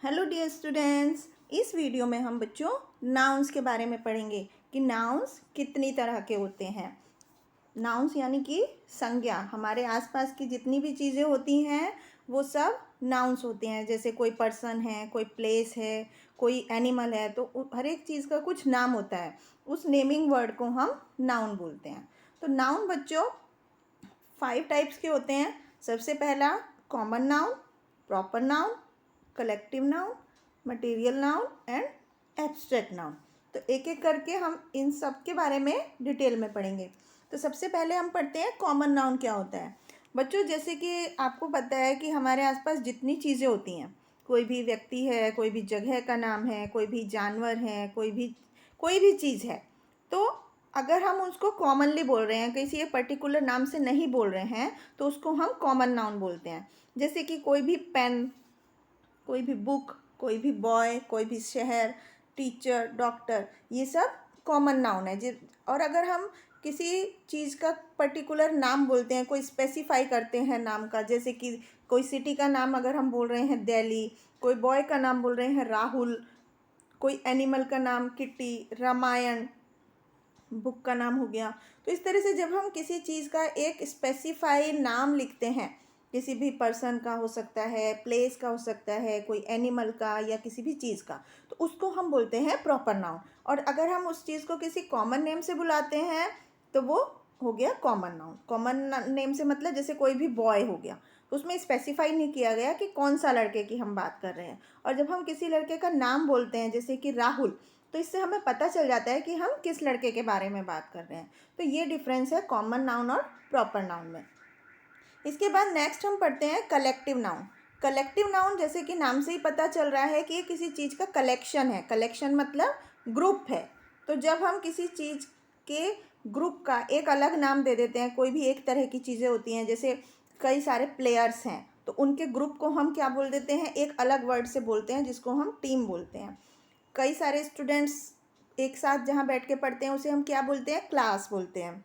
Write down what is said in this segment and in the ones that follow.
Hello dear students. इस video में हम बच्चों नाउन्स के बारे में पढ़ेंगे कि नाउन्स कितनी तरह के होते हैं। नाउन्स यानी कि संज्ञा, हमारे आसपास की जितनी भी चीज़ें होती हैं वो सब नाउन्स होते हैं। जैसे कोई पर्सन है, कोई प्लेस है, कोई एनिमल है, तो हर एक चीज़ का कुछ नाम होता है। उस नेमिंग वर्ड को हम नाउन बोलते हैं। तो नाउन बच्चों 5 टाइप्स के होते हैं। सबसे पहला common noun, proper noun, collective noun, material noun and abstract noun. तो एक एक करके हम इन सब के बारे में डिटेल में पढ़ेंगे। तो सबसे पहले हम पढ़ते हैं कॉमन नाउन क्या होता है। बच्चों जैसे कि आपको पता है कि हमारे आसपास जितनी चीज़ें होती हैं, कोई भी व्यक्ति है, कोई भी जगह का नाम है, कोई भी जानवर है, कोई भी चीज़ है, तो अगर हम उसको कॉमनली बोल रहे हैं, किसी एक पर्टिकुलर नाम से नहीं बोल रहे हैं, तो उसको हम कॉमन नाउन बोलते हैं। जैसे कि कोई भी पेन, कोई भी बुक, कोई भी बॉय, कोई भी शहर, टीचर, डॉक्टर, ये सब कॉमन नाउन है। और अगर हम किसी चीज़ का पर्टिकुलर नाम बोलते हैं, कोई स्पेसिफाई करते हैं नाम का, जैसे कि कोई सिटी का नाम अगर हम बोल रहे हैं दिल्ली, कोई बॉय का नाम बोल रहे हैं राहुल, कोई एनिमल का नाम किट्टी, रामायण बुक का नाम हो गया। तो इस तरह से जब हम किसी चीज़ का एक स्पेसिफाई नाम लिखते हैं, किसी भी पर्सन का हो सकता है, प्लेस का हो सकता है, कोई एनिमल का या किसी भी चीज़ का, तो उसको हम बोलते हैं प्रॉपर नाउन। और अगर हम उस चीज़ को किसी कॉमन नेम से बुलाते हैं तो वो हो गया कॉमन नाउन। कॉमन नेम से मतलब जैसे कोई भी बॉय हो गया, तो उसमें स्पेसिफाई नहीं किया गया कि कौन सा लड़के की हम बात कर रहे हैं। और जब हम किसी लड़के का नाम बोलते हैं जैसे कि राहुल, तो इससे हमें पता चल जाता है कि हम किस लड़के के बारे में बात कर रहे हैं। तो ये डिफरेंस है कॉमन नाउन और प्रॉपर नाउन में। इसके बाद नेक्स्ट हम पढ़ते हैं कलेक्टिव नाउन। कलेक्टिव नाउन जैसे कि नाम से ही पता चल रहा है कि ये किसी चीज़ का कलेक्शन है। कलेक्शन मतलब ग्रुप है। तो जब हम किसी चीज़ के ग्रुप का एक अलग नाम दे देते हैं, कोई भी एक तरह की चीज़ें होती हैं, जैसे कई सारे प्लेयर्स हैं, तो उनके ग्रुप को हम क्या बोल देते हैं, एक अलग वर्ड से बोलते हैं जिसको हम टीम बोलते हैं। कई सारे स्टूडेंट्स एक साथ जहाँ बैठ के पढ़ते हैं उसे हम क्या बोलते हैं, क्लास बोलते हैं।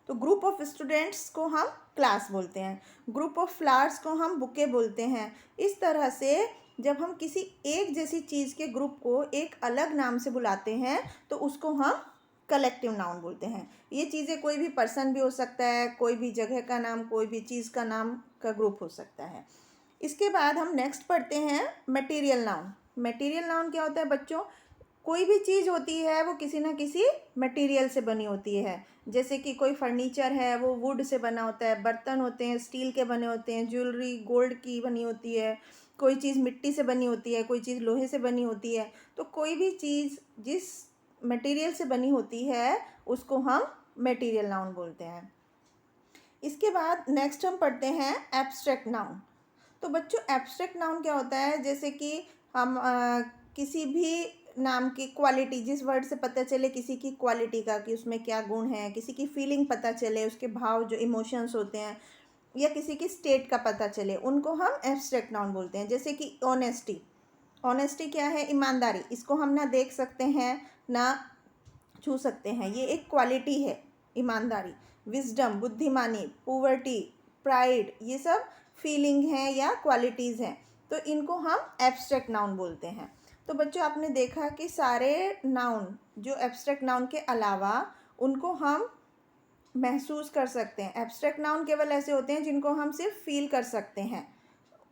तो ग्रुप ऑफ स्टूडेंट्स को हम क्लास बोलते हैं। ग्रुप ऑफ फ्लावर्स को हम बुके बोलते हैं। इस तरह से जब हम किसी एक जैसी चीज़ के ग्रुप को एक अलग नाम से बुलाते हैं तो उसको हम कलेक्टिव नाउन बोलते हैं। ये चीज़ें कोई भी पर्सन भी हो सकता है, कोई भी जगह का नाम, कोई भी चीज़ का नाम का ग्रुप हो सकता है। इसके बाद हम नेक्स्ट पढ़ते हैं मटेरियल नाउन। मटेरियल नाउन क्या होता है बच्चों, कोई भी चीज़ होती है वो किसी ना किसी मटेरियल से बनी होती है। जैसे कि कोई फर्नीचर है वो वुड से बना होता है, बर्तन होते हैं स्टील के बने होते हैं, ज्वेलरी गोल्ड की बनी होती है, कोई चीज़ मिट्टी से बनी होती है, कोई चीज़ लोहे से बनी होती है। तो कोई भी चीज़ जिस मटेरियल से बनी होती है उसको हम मटेरियल नाउन बोलते हैं। इसके बाद नेक्स्ट हम पढ़ते हैं एब्स्ट्रैक्ट नाउन। तो बच्चों एब्स्ट्रैक्ट नाउन क्या होता है, जैसे कि हम किसी भी नाम की क्वालिटी, जिस वर्ड से पता चले किसी की क्वालिटी का कि उसमें क्या गुण है, किसी की फीलिंग पता चले, उसके भाव जो इमोशंस होते हैं, या किसी की स्टेट का पता चले, उनको हम एब्स्ट्रैक्ट नाउन बोलते हैं। जैसे कि ऑनेस्टी, ऑनेस्टी क्या है, ईमानदारी। इसको हम ना देख सकते हैं ना छू सकते हैं, ये एक क्वालिटी है ईमानदारी। विजडम बुद्धिमानी, पुअर्टी, प्राइड, ये सब फीलिंग हैं या क्वालिटीज़ हैं। तो इनको हम एब्स्ट्रैक्ट नाउन बोलते हैं। तो बच्चों आपने देखा कि सारे नाउन जो एब्स्ट्रैक्ट नाउन के अलावा उनको हम महसूस कर सकते हैं। एब्स्ट्रैक्ट नाउन केवल ऐसे होते हैं जिनको हम सिर्फ फील कर सकते हैं,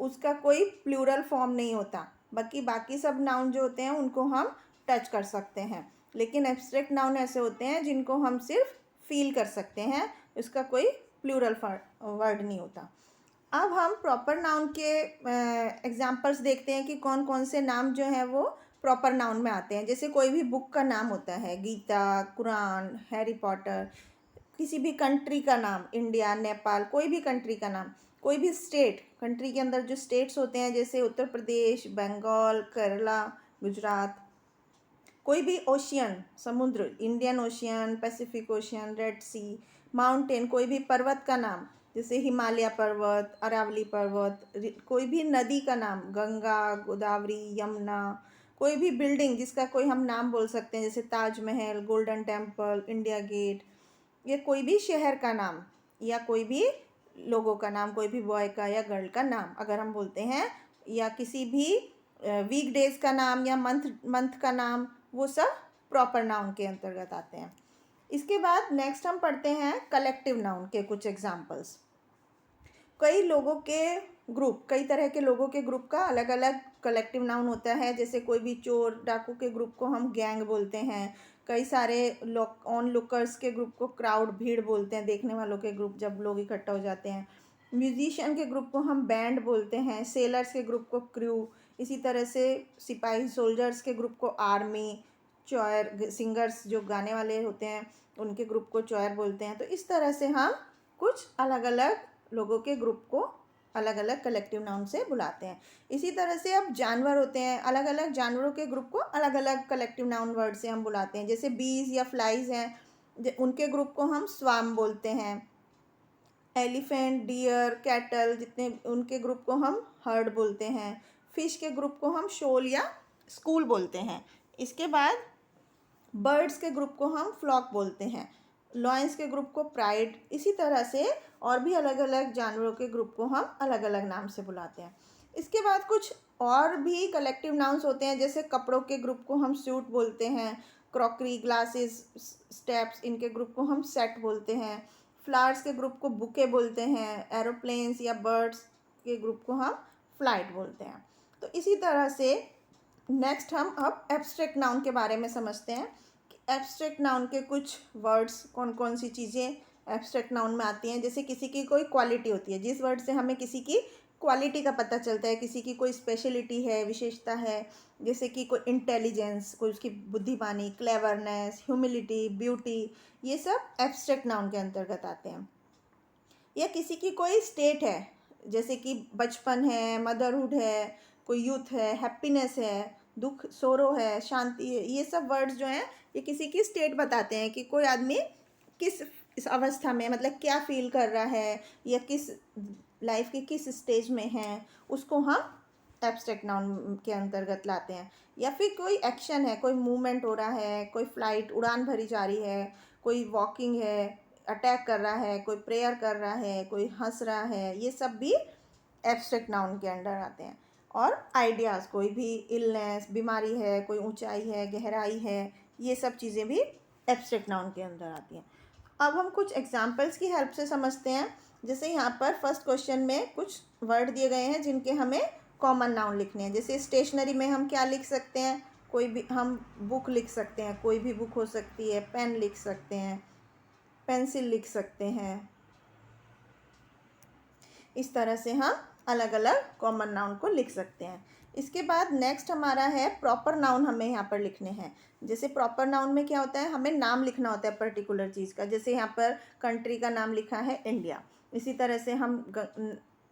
उसका कोई प्लूरल फॉर्म नहीं होता। बाकी बाकी सब नाउन जो होते हैं उनको हम टच कर सकते हैं, लेकिन एब्स्ट्रैक्ट नाउन ऐसे होते हैं जिनको हम सिर्फ फील कर सकते हैं, उसका कोई प्लूरल वर्ड नहीं होता। अब हम प्रॉपर नाउन के एग्जाम्पल्स देखते हैं कि कौन कौन से नाम जो हैं वो प्रॉपर नाउन में आते हैं। जैसे कोई भी बुक का नाम होता है, गीता, कुरान, हैरी पॉटर। किसी भी कंट्री का नाम, इंडिया, नेपाल, कोई भी कंट्री का नाम। कोई भी स्टेट, कंट्री के अंदर जो स्टेट्स होते हैं जैसे उत्तर प्रदेश, बंगाल, केरला, गुजरात। कोई भी ओशियन, समुद्र, Indian Ocean, Pacific Ocean, Red Sea. Mountain, कोई भी पर्वत का नाम जैसे हिमालय पर्वत, अरावली पर्वत। कोई भी नदी का नाम, गंगा, गोदावरी, यमुना। कोई भी बिल्डिंग जिसका कोई हम नाम बोल सकते हैं जैसे Taj Mahal, Golden Temple, India Gate. या कोई भी शहर का नाम, या कोई भी लोगों का नाम, कोई भी बॉय का या गर्ल का नाम अगर हम बोलते हैं, या किसी भी वीक डेज का नाम या मंथ का नाम, वो सब प्रॉपर नाउन के अंतर्गत आते हैं। इसके बाद नेक्स्ट हम पढ़ते हैं कलेक्टिव नाउन के कुछ एग्जाम्पल्स। कई लोगों के ग्रुप, कई तरह के लोगों के ग्रुप का अलग अलग कलेक्टिव नाउन होता है। जैसे कोई भी चोर डाकू के ग्रुप को हम गैंग बोलते हैं। कई सारे ऑन लुकर्स के ग्रुप को क्राउड, भीड़ बोलते हैं, देखने वालों के ग्रुप जब लोग इकट्ठा हो जाते हैं। म्यूजिशियन के ग्रुप को हम बैंड बोलते हैं। सेलर्स के ग्रुप को क्रू। इसी तरह से सिपाही सोल्जर्स के ग्रुप को आर्मी। चॉयर सिंगर्स जो गाने वाले होते हैं उनके ग्रुप को चॉयर बोलते हैं। तो इस तरह से हम कुछ अलग अलग लोगों के ग्रुप को अलग अलग कलेक्टिव नाउन से बुलाते हैं। इसी तरह से अब जानवर होते हैं, अलग अलग जानवरों के ग्रुप को अलग अलग कलेक्टिव नाउन वर्ड से हम बुलाते हैं। जैसे बीज या फ्लाइज हैं, उनके ग्रुप को हम स्वार्म बोलते हैं। एलिफेंट, डियर, कैटल जितने, उनके ग्रुप को हम हर्ड बोलते हैं। फिश के ग्रुप को हम शोल या स्कूल बोलते हैं। इसके बाद बर्ड्स के ग्रुप को हम फ्लॉक बोलते हैं। लॉयंस के ग्रुप को प्राइड। इसी तरह से और भी अलग अलग जानवरों के ग्रुप को हम अलग अलग नाम से बुलाते हैं। इसके बाद कुछ और भी कलेक्टिव नाउन्स होते हैं। जैसे कपड़ों के ग्रुप को हम सूट बोलते हैं। क्रॉकरी, ग्लासेस, स्टेप्स, इनके ग्रुप को हम सेट बोलते हैं। फ्लावर्स के ग्रुप को बुके बोलते हैं। एरोप्लेन्स या बर्ड्स के ग्रुप को हम फ्लाइट बोलते हैं। तो इसी तरह से नेक्स्ट हम अब एब्स्ट्रैक्ट नाउन के बारे में समझते हैं कि एब्स्ट्रैक्ट नाउन के कुछ वर्ड्स, कौन कौन सी चीज़ें एब्स्ट्रैक्ट नाउन में आती हैं। जैसे किसी की कोई क्वालिटी होती है, जिस वर्ड से हमें किसी की क्वालिटी का पता चलता है, किसी की कोई स्पेशलिटी है, विशेषता है। जैसे कि कोई इंटेलिजेंस, कोई उसकी बुद्धिमानी, क्लेवरनेस, ह्यूमिलिटी, ब्यूटी, ये सब एब्स्ट्रैक्ट नाउन के अंतर्गत आते हैं। या किसी की कोई स्टेट है, जैसे कि बचपन है, मदरहुड है, कोई यूथ है, हैप्पीनेस है, दुख, सोरो है, शांति है। ये सब वर्ड्स जो हैं ये किसी की स्टेट बताते हैं कि कोई आदमी किस इस अवस्था में, मतलब क्या फील कर रहा है या किस लाइफ के किस स्टेज में है, उसको हम एब्स्ट्रैक्ट नाउन के अंतर्गत लाते हैं। या फिर कोई एक्शन है, कोई मूवमेंट हो रहा है, कोई फ्लाइट, उड़ान भरी जा रही है, कोई वॉकिंग है, अटैक कर रहा है, कोई प्रेयर कर रहा है, कोई हंस रहा है, ये सब भी एब्स्ट्रैक्ट नाउन के अंडर आते हैं। और आइडियाज़, कोई भी इलनेस, बीमारी है, कोई ऊंचाई है, गहराई है, ये सब चीज़ें भी एब्स्ट्रैक्ट नाउन के अंदर आती हैं। अब हम कुछ एग्जाम्पल्स की हेल्प से समझते हैं। जैसे यहाँ पर फर्स्ट क्वेश्चन में कुछ वर्ड दिए गए हैं जिनके हमें कॉमन नाउन लिखने हैं। जैसे स्टेशनरी में हम क्या लिख सकते हैं, कोई भी हम बुक लिख सकते हैं, कोई भी बुक हो सकती है। पेन लिख सकते हैं, पेंसिल लिख सकते हैं। इस तरह से हम अलग अलग कॉमन नाउन को लिख सकते हैं। इसके बाद नेक्स्ट हमारा है प्रॉपर नाउन, हमें यहाँ पर लिखने हैं। जैसे प्रॉपर नाउन में क्या होता है, हमें नाम लिखना होता है पर्टिकुलर चीज़ का। जैसे यहाँ पर कंट्री का नाम लिखा है इंडिया। इसी तरह से हम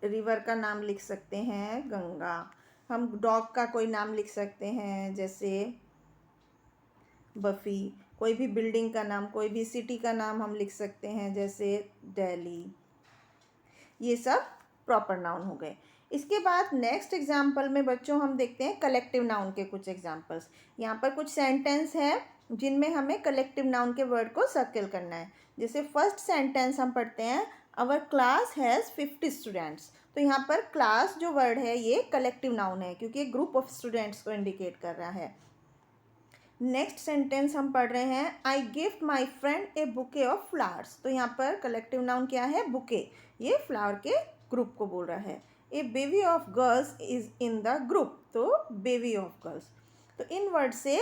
रिवर का नाम लिख सकते हैं गंगा। हम डॉग का कोई नाम लिख सकते हैं जैसे बफ़ी। कोई भी बिल्डिंग का नाम, कोई भी सिटी का नाम हम लिख सकते हैं जैसे दिल्ली। ये सब प्रॉपर नाउन हो गए। इसके बाद नेक्स्ट एग्जाम्पल में बच्चों हम देखते हैं कलेक्टिव नाउन के कुछ एग्जाम्पल्स। यहाँ पर कुछ सेंटेंस है जिनमें हमें कलेक्टिव नाउन के वर्ड को सर्कल करना है। जैसे फर्स्ट सेंटेंस हम पढ़ते हैं, आवर क्लास हैज़ 50 स्टूडेंट्स। तो यहाँ पर क्लास जो वर्ड है ये कलेक्टिव नाउन है क्योंकि एक ग्रुप ऑफ स्टूडेंट्स को इंडिकेट कर रहा है। नेक्स्ट सेंटेंस हम पढ़ रहे हैं, आई gift my friend A bouquet of flowers. तो यहाँ पर कलेक्टिव नाउन क्या है, बुके। ये फ्लावर के ग्रुप को बोल रहा है। A baby of girls is in the group. तो बेबी ऑफ गर्ल्स, तो इन वर्ड से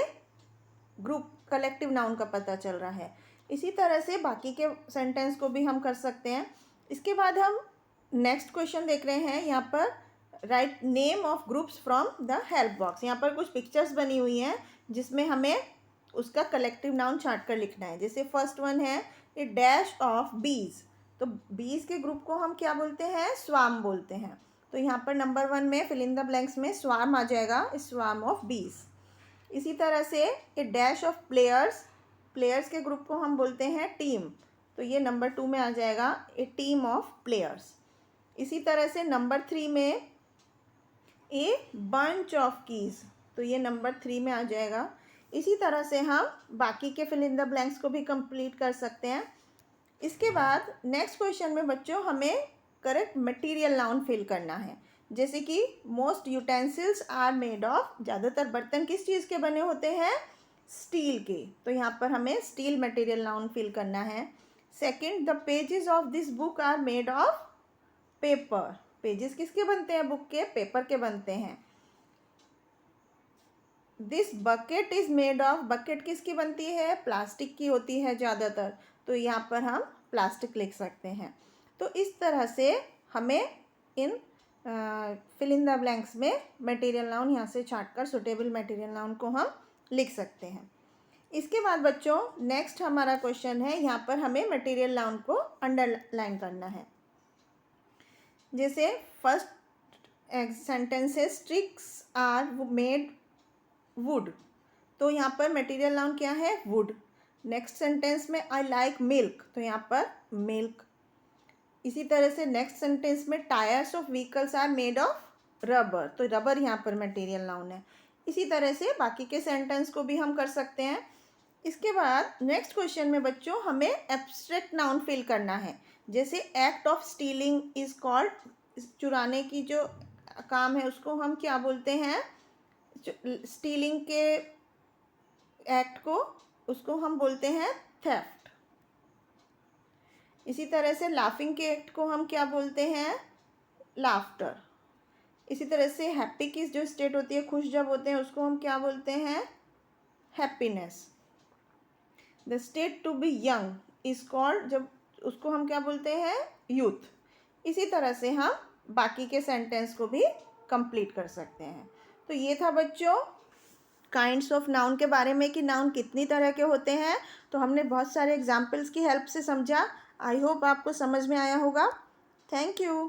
ग्रुप कलेक्टिव नाउन का पता चल रहा है। इसी तरह से बाकी के सेंटेंस को भी हम कर सकते हैं। इसके बाद हम नेक्स्ट क्वेश्चन देख रहे हैं। यहाँ पर write name of groups from the help box. यहाँ पर कुछ पिक्चर्स बनी हुई हैं जिसमें हमें उसका कलेक्टिव नाउन छांट कर लिखना है। जैसे फर्स्ट वन है ए डैश ऑफ बीज। तो बीज के ग्रुप को हम क्या बोलते हैं, स्वार्म बोलते हैं। तो यहाँ पर नंबर 1 में फिल इन द ब्लैंक्स में स्वार्म आ जाएगा, स्वार्म ऑफ बीज। इसी तरह से ए डैश ऑफ प्लेयर्स, प्लेयर्स के ग्रुप को हम बोलते हैं टीम। तो ये नंबर 2 में आ जाएगा, ए टीम ऑफ प्लेयर्स। इसी तरह से नंबर 3 में ए बंच ऑफ कीज। तो ये नंबर 3 में आ जाएगा। इसी तरह से हम बाकी के फिल इन द ब्लैंक्स को भी कंप्लीट कर सकते हैं। इसके बाद नेक्स्ट क्वेश्चन में बच्चों हमें करेक्ट मटेरियल नाउन फिल करना है। जैसे कि most utensils are made of, ज़्यादातर बर्तन किस चीज़ के बने होते हैं? स्टील के। तो यहाँ पर हमें स्टील मटेरियल नाउन फिल करना है। Second, the pages of this book are made of paper. Pages किसके बनते हैं बुक के? पेपर के बनते हैं। This bucket is made of, bucket किसकी बनती है? प्लास्टिक की होती है ज़्यादातर, तो यहाँ पर हम प्लास्टिक लिख सकते हैं। तो इस तरह से हमें इन फिल इन द ब्लैंक्स में मटेरियल नाउन यहाँ से छाँट कर सुटेबल मटेरियल नाउन को हम लिख सकते हैं। इसके बाद बच्चों नेक्स्ट हमारा क्वेश्चन है, यहाँ पर हमें मटेरियल नाउन को अंडरलाइन करना है। जैसे first sentences, tricks are made wood, तो यहाँ पर मटेरियल नाउन क्या है? वुड। नेक्स्ट सेंटेंस में आई लाइक मिल्क, तो यहाँ पर मिल्क। इसी तरह से नेक्स्ट सेंटेंस में tyres of vehicles are made of rubber, तो रबर यहाँ पर मटेरियल नाउन है। इसी तरह से बाकी के सेंटेंस को भी हम कर सकते हैं। इसके बाद नेक्स्ट क्वेश्चन में बच्चों हमें एब्स्ट्रैक्ट नाउन फिल करना है। जैसे act of stealing is called, चुराने की जो काम है उसको हम क्या बोलते हैं? स्टीलिंग के एक्ट को, उसको हम बोलते हैं थेफ्ट। इसी तरह से लाफिंग के एक्ट को हम क्या बोलते हैं? लाफ्टर। इसी तरह से हैप्पी की जो स्टेट होती है, खुश जब होते हैं, उसको हम क्या बोलते हैं? Happiness. The state to be young is called, जब उसको हम क्या बोलते हैं? यूथ। इसी तरह से हम बाकी के सेंटेंस को भी कंप्लीट कर सकते हैं। तो ये था बच्चों काइंड्स ऑफ नाउन के बारे में कि नाउन कितनी तरह के होते हैं। तो हमने बहुत सारे एग्जाम्पल्स की हेल्प से समझा। आई होप आपको समझ में आया होगा। Thank you.